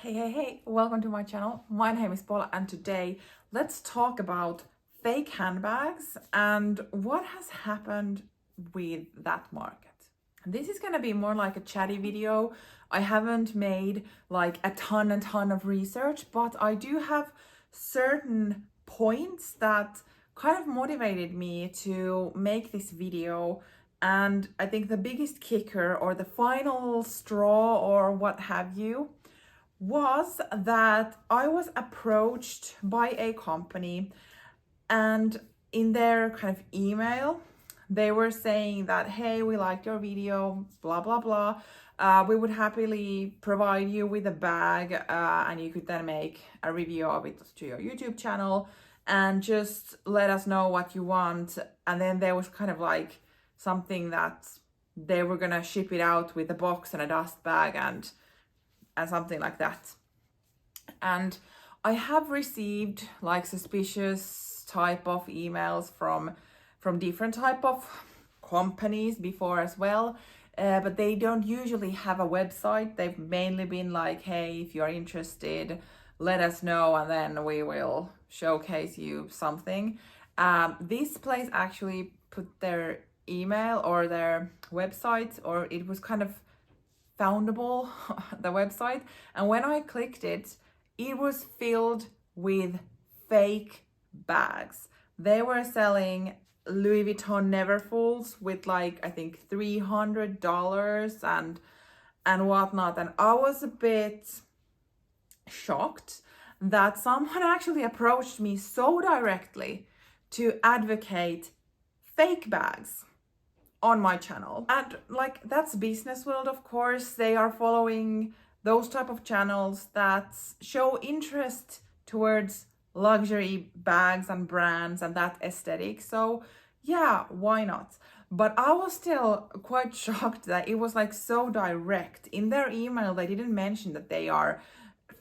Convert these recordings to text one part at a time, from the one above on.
Hey, welcome to my channel. My name is Paula and today let's talk about fake handbags and what has happened with that market. This is going to be more like a chatty video. I haven't made like a ton of research, but I do have certain points that kind of motivated me to make this video. And I think the biggest kicker or the final straw or what have you was that I was approached by a company, and in their kind of email they were saying that, hey, we liked your video, blah blah blah, we would happily provide you with a bag, and you could then make a review of it to your YouTube channel and just let us know what you want. And then there was kind of like something that they were gonna ship it out with a box and a dust bag and something like that. And I have received like suspicious type of emails from different type of companies before as well, but they don't usually have a website. They've mainly been like, hey, if you're interested, let us know and then we will showcase you something. This place actually put their email or their website, or it was kind of foundable, the website, and when I clicked it, it was filled with fake bags. They were selling Louis Vuitton Neverfulls with like, I think $300 and whatnot, and I was a bit shocked that someone actually approached me so directly to advocate fake bags on my channel. And like, that's business world, of course. They are following those type of channels that show interest towards luxury bags and brands and that aesthetic. So yeah, why not? But I was still quite shocked that it was like so direct. In their email, they didn't mention that they are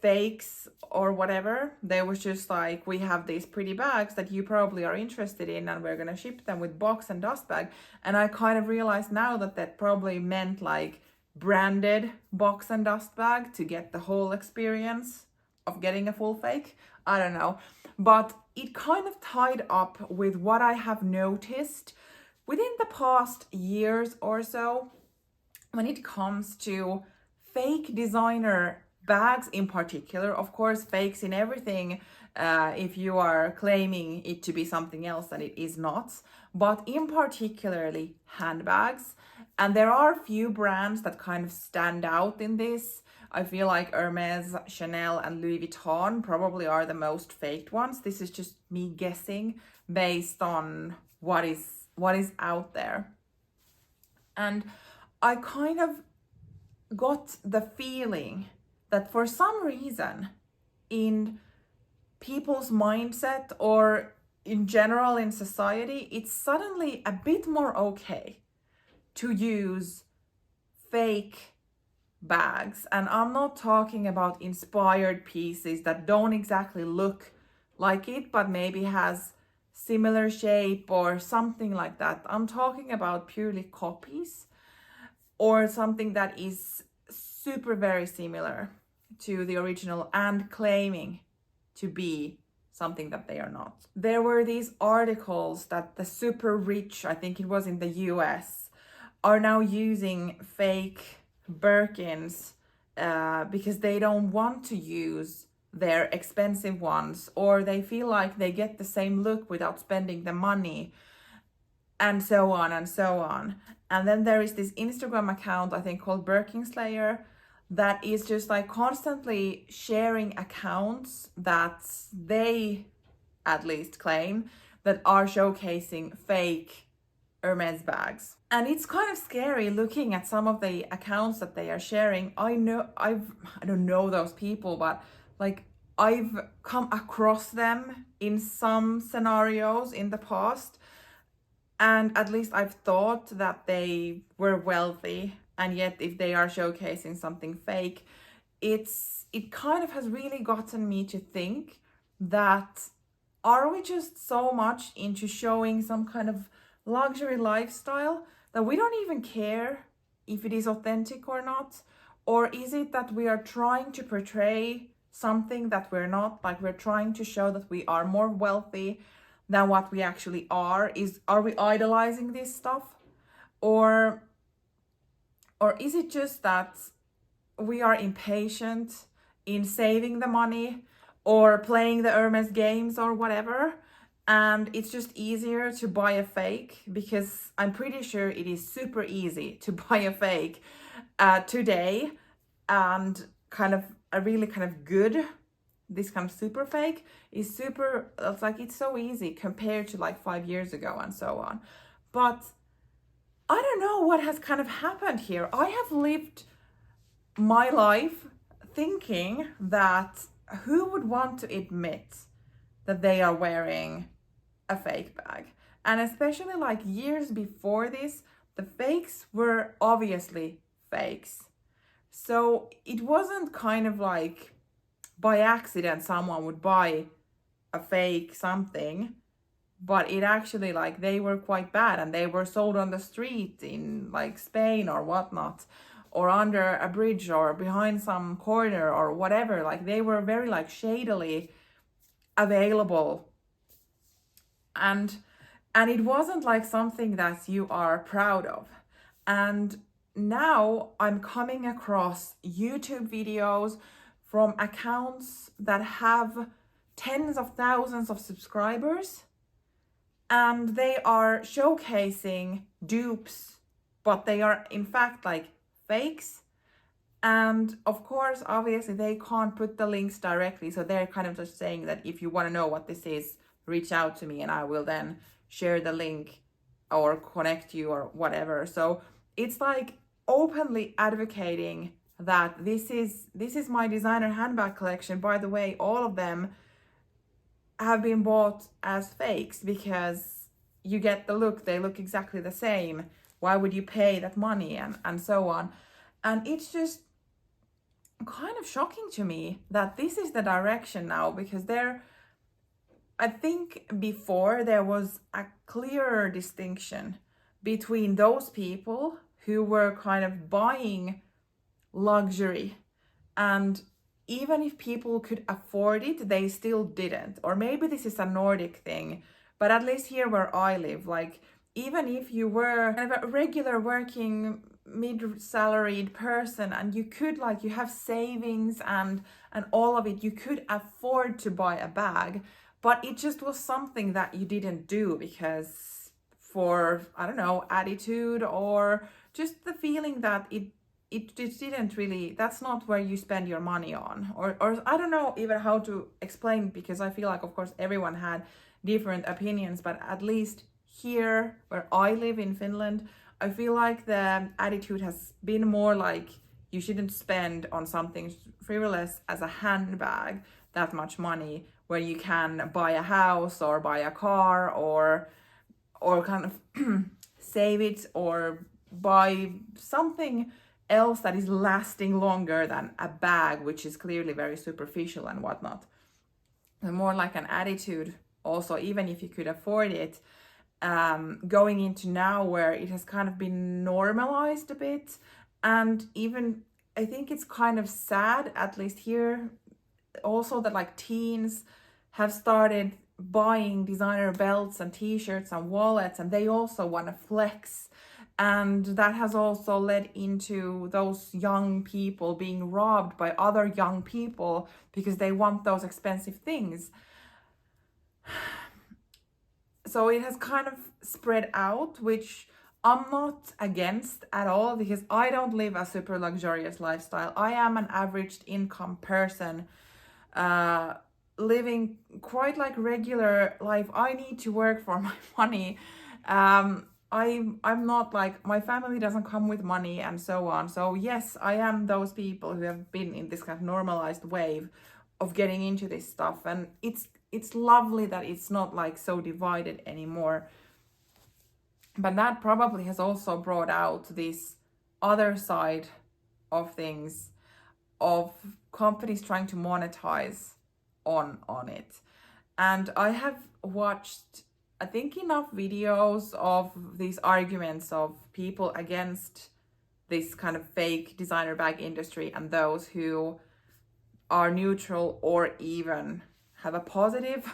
fakes or whatever. They was just like, we have these pretty bags that you probably are interested in and we're gonna ship them with box and dust bag. And I kind of realized now that that probably meant like branded box and dust bag to get the whole experience of getting a full fake. I don't know, but it kind of tied up with what I have noticed within the past years or so when it comes to fake designer bags in particular. Of course, fakes in everything, if you are claiming it to be something else that it is not, but in particularly handbags. And there are a few brands that kind of stand out in this. I feel like Hermes, Chanel, and Louis Vuitton probably are the most faked ones. This is just me guessing based on what is out there. And I kind of got the feeling that for some reason in people's mindset or in general in society, it's suddenly a bit more okay to use fake bags. And I'm not talking about inspired pieces that don't exactly look like it, but maybe has similar shape or something like that. I'm talking about purely copies or something that is super very similar to the original and claiming to be something that they are not. There were these articles that the super rich, I think it was in the US, are now using fake Birkins because they don't want to use their expensive ones, or they feel like they get the same look without spending the money, and so on and so on. And then there is this Instagram account, I think called Birkinslayer, that is just like constantly sharing accounts that they at least claim that are showcasing fake Hermes bags. And it's kind of scary looking at some of the accounts that they are sharing. I don't know those people, but like I've come across them in some scenarios in the past, and at least I've thought that they were wealthy, and yet if they are showcasing something fake, it kind of has really gotten me to think that, are we just so much into showing some kind of luxury lifestyle that we don't even care if it is authentic or not? Or is it that we are trying to portray something that we're not? Like we're trying to show that we are more wealthy than what we actually are? Are we idolizing this stuff? Or is it just that we are impatient in saving the money or playing the Hermes games or whatever, and it's just easier to buy a fake? Because I'm pretty sure it is super easy to buy a fake today, and kind of a really kind of good, this kind of super fake is super, it's like it's so easy compared to like 5 years ago and so on. But I don't know what has kind of happened here. I have lived my life thinking that who would want to admit that they are wearing a fake bag? And especially like years before this, the fakes were obviously fakes. So it wasn't kind of like by accident someone would buy a fake something, but it actually like they were quite bad and they were sold on the street in like Spain or whatnot, or under a bridge or behind some corner or whatever. Like they were very like shadily available, and it wasn't like something that you are proud of. And now I'm coming across YouTube videos from accounts that have tens of thousands of subscribers, and they are showcasing dupes, but they are in fact like fakes. And of course, obviously, they can't put the links directly, so they're kind of just saying that if you want to know what this is, reach out to me and I will then share the link or connect you or whatever. So it's like openly advocating that this is my designer handbag collection. By the way, all of them have been bought as fakes because you get the look, they look exactly the same. Why would you pay that money, and so on? And it's just kind of shocking to me that this is the direction now, because I think before there was a clearer distinction between those people who were kind of buying luxury, and even if people could afford it, they still didn't. Or maybe this is a Nordic thing, but at least here where I live, like even if you were kind of a regular working mid-salaried person and you could like you have savings and all of it, you could afford to buy a bag, but it just was something that you didn't do because for, I don't know, attitude or just the feeling that it just didn't really, that's not where you spend your money on, or I don't know even how to explain, because I feel like of course everyone had different opinions, but at least here where I live in Finland, I feel like the attitude has been more like you shouldn't spend on something frivolous as a handbag that much money, where you can buy a house or buy a car or kind of save it or buy something else that is lasting longer than a bag, which is clearly very superficial and whatnot. And more like an attitude also, even if you could afford it, going into now where it has kind of been normalized a bit. And even I think it's kind of sad, at least here also, that like teens have started buying designer belts and t-shirts and wallets, and they also want to flex. And that has also led into those young people being robbed by other young people because they want those expensive things. So it has kind of spread out, which I'm not against at all, because I don't live a super luxurious lifestyle. I am an average income person, living quite like regular life. I need to work for my money. I'm not like, my family doesn't come with money and so on. So yes, I am those people who have been in this kind of normalized wave of getting into this stuff, and it's lovely that it's not like so divided anymore. But that probably has also brought out this other side of things, of companies trying to monetize on it. And I have watched, I think, enough videos of these arguments of people against this kind of fake designer bag industry and those who are neutral or even have a positive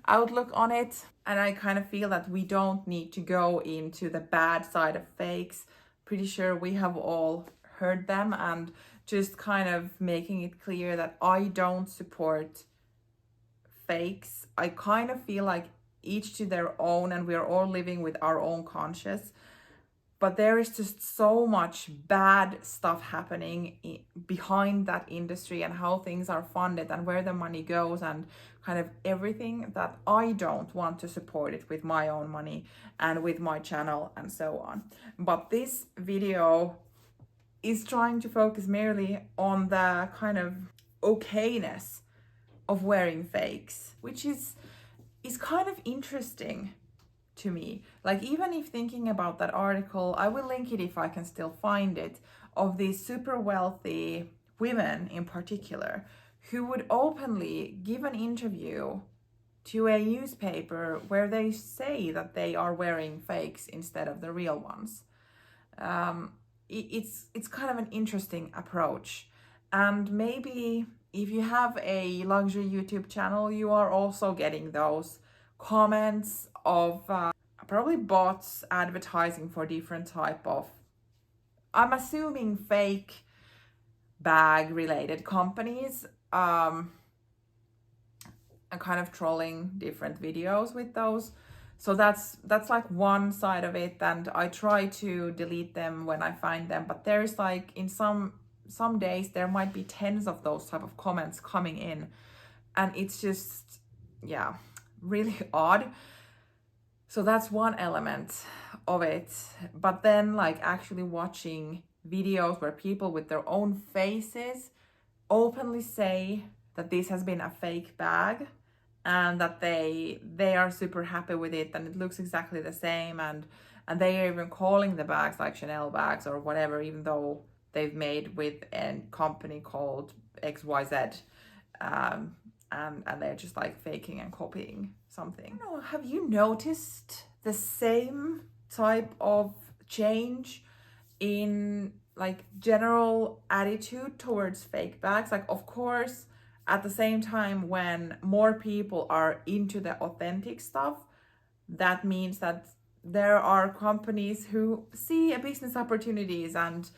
outlook on it. And I kind of feel that we don't need to go into the bad side of fakes. Pretty sure we have all heard them, and just kind of making it clear that I don't support fakes. I kind of feel like each to their own, and we're all living with our own conscience. But there is just so much bad stuff happening behind that industry, and how things are funded and where the money goes and kind of everything, that I don't want to support it with my own money and with my channel and so on. But this video is trying to focus merely on the kind of okayness of wearing fakes, which is kind of interesting to me. Like, even if thinking about that article, I will link it if I can still find it, of these super wealthy women in particular who would openly give an interview to a newspaper where they say that they are wearing fakes instead of the real ones. It's kind of an interesting approach. And maybe if you have a luxury YouTube channel, you are also getting those comments of probably bots advertising for different type of, I'm assuming, fake bag related companies, and kind of trolling different videos with those. So that's like one side of it, and I try to delete them when I find them. But there's like, in some days there might be tens of those type of comments coming in, and it's just, yeah, really odd. So that's one element of it. But then, like, actually watching videos where people with their own faces openly say that this has been a fake bag, and that they are super happy with it, and it looks exactly the same, and they are even calling the bags like Chanel bags or whatever, even though they've made with a company called XYZ, and they're just like faking and copying something. I don't know, have you noticed the same type of change in like general attitude towards fake bags? Like, of course, at the same time, when more people are into the authentic stuff, that means that there are companies who see a business opportunities, and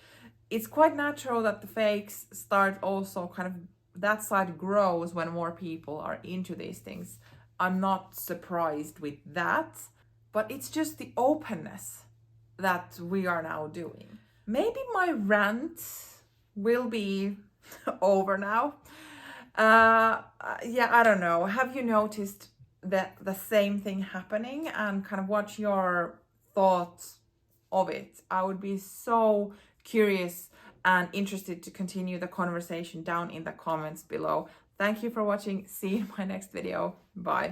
it's quite natural that the fakes start also kind of, that side grows when more people are into these things. I'm not surprised with that, but it's just the openness that we are now doing. Maybe my rant will be over now. Yeah, I don't know. Have you noticed that the same thing happening, and kind of what's your thoughts of it? I would be so curious and interested to continue the conversation down in the comments below. Thank you for watching. See you in my next video. Bye.